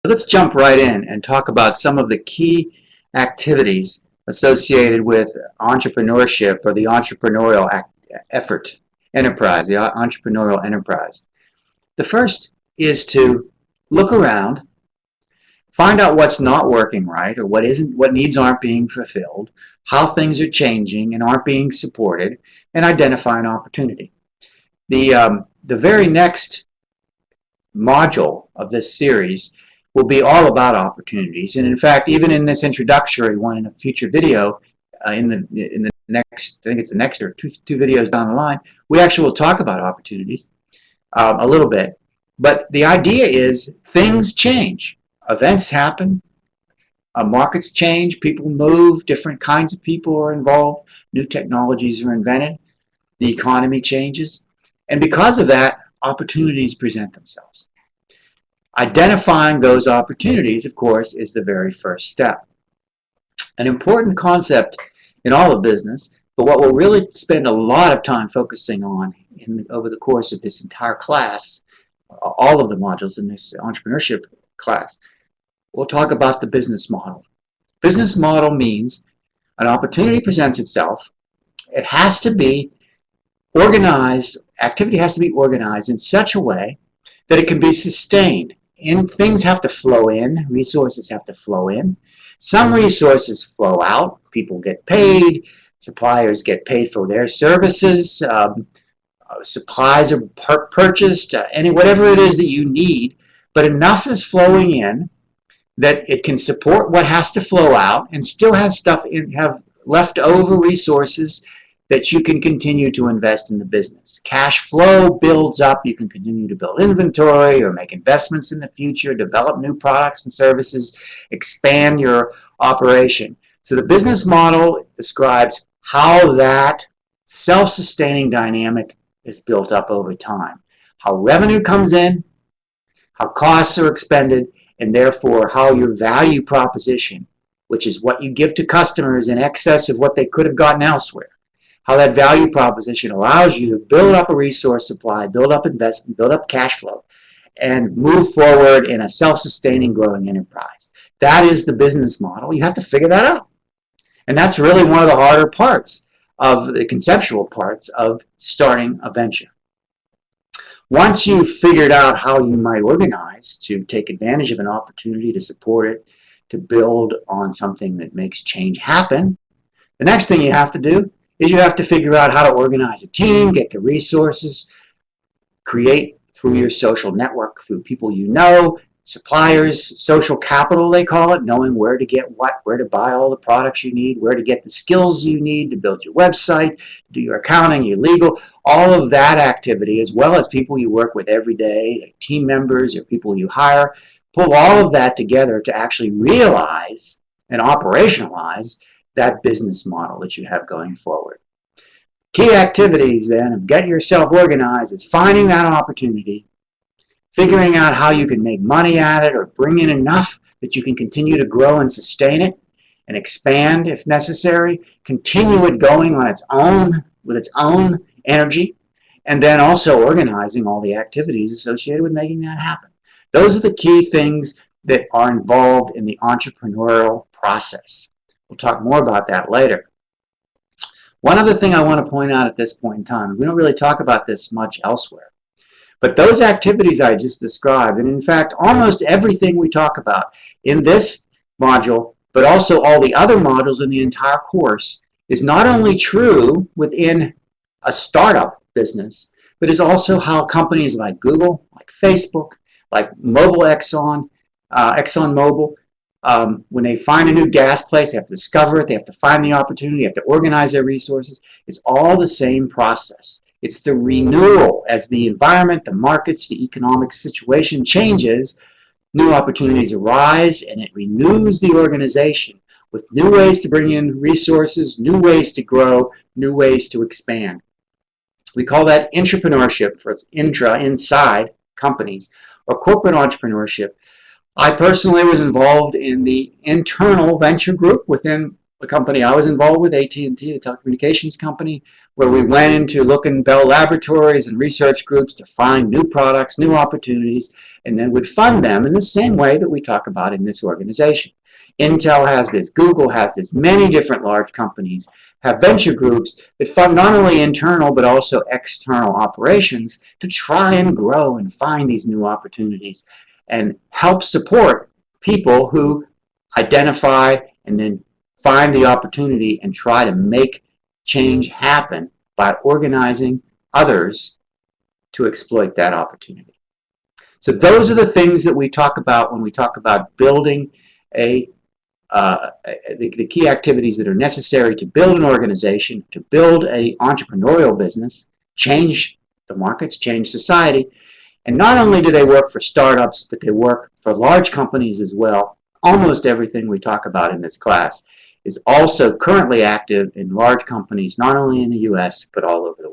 let's jump right in and talk about some of the key activities associated with entrepreneurship or the entrepreneurial enterprise, the entrepreneurial enterprise. The first is to look around, find out what's not working right or what needs aren't being fulfilled, how things are changing and aren't being supported, and identify an opportunity. The very next module of this series will be all about opportunities. And in fact, even in this introductory one in a future video, in the next, I think it's the next or two videos down the line, we actually will talk about opportunities a little bit. But the idea is things change. Events happen. Markets change. People move. Different kinds of people are involved. New technologies are invented. The economy changes. And because of that, opportunities present themselves. Identifying those opportunities, of course, is the very first step. An important concept in all of business, but what we'll really spend a lot of time focusing on over the course of this entire class, all of the modules in this entrepreneurship class, we'll talk about the business model. Business model means an opportunity presents itself. It has to be organized, activity has to be organized in such a way that it can be sustained. And things have to flow in, resources have to flow in. Some resources flow out, people get paid, suppliers get paid for their services, supplies are purchased, whatever it is that you need, but enough is flowing in that it can support what has to flow out and still have have leftover resources that you can continue to invest in the business. Cash flow builds up. You can continue to build inventory or make investments in the future, develop new products and services, expand your operation. So the business model describes how that self-sustaining dynamic is built up over time. How revenue comes in, how costs are expended, and therefore how your value proposition, which is what you give to customers in excess of what they could have gotten elsewhere, how that value proposition allows you to build up a resource supply, build up investment, build up cash flow, and move forward in a self-sustaining growing enterprise. That is the business model. You have to figure that out. And that's really one of the harder parts of the conceptual parts of starting a venture. Once you've figured out how you might organize to take advantage of an opportunity, to support it, to build on something that makes change happen, the next thing you have to do is you have to figure out how to organize a team, get the resources, create through your social network, through people you know, suppliers, social capital they call it, knowing where to get what, where to buy all the products you need, where to get the skills you need to build your website, do your accounting, your legal, all of that activity, as well as people you work with every day, like team members or people you hire. Pull all of that together to actually realize and operationalize that business model that you have going forward. Key activities then of getting yourself organized is finding that opportunity, figuring out how you can make money at it or bring in enough that you can continue to grow and sustain it and expand if necessary, continue it going on its own with its own energy, and then also organizing all the activities associated with making that happen. Those are the key things that are involved in the entrepreneurial process. We'll talk more about that later. One other thing I want to point out at this point in time, we don't really talk about this much elsewhere, but those activities I just described, and in fact almost everything we talk about in this module, but also all the other modules in the entire course, is not only true within a startup business, but is also how companies like Google, like Facebook, like ExxonMobil, when they find a new gas place, they have to discover it, they have to find the opportunity, they have to organize their resources. It's all the same process. It's the renewal. As the environment, the markets, the economic situation changes, new opportunities arise, and it renews the organization with new ways to bring in resources, new ways to grow, new ways to expand. We call that entrepreneurship, for it's inside companies, or corporate entrepreneurship. I personally was involved in the internal venture group within a company I was involved with, AT&T, a telecommunications company, where we went into looking Bell Laboratories and research groups to find new products, new opportunities, and then would fund them in the same way that we talk about in this organization. Intel has this, Google has this, many different large companies have venture groups that fund not only internal but also external operations to try and grow and find these new opportunities and help support people who identify and then find the opportunity and try to make change happen by organizing others to exploit that opportunity. So those are the things that we talk about when we talk about building the key activities that are necessary to build an organization, to build an entrepreneurial business, change the markets, change society. And not only do they work for startups, but they work for large companies as well. Almost everything we talk about in this class is also currently active in large companies, not only in the US, but all over the world.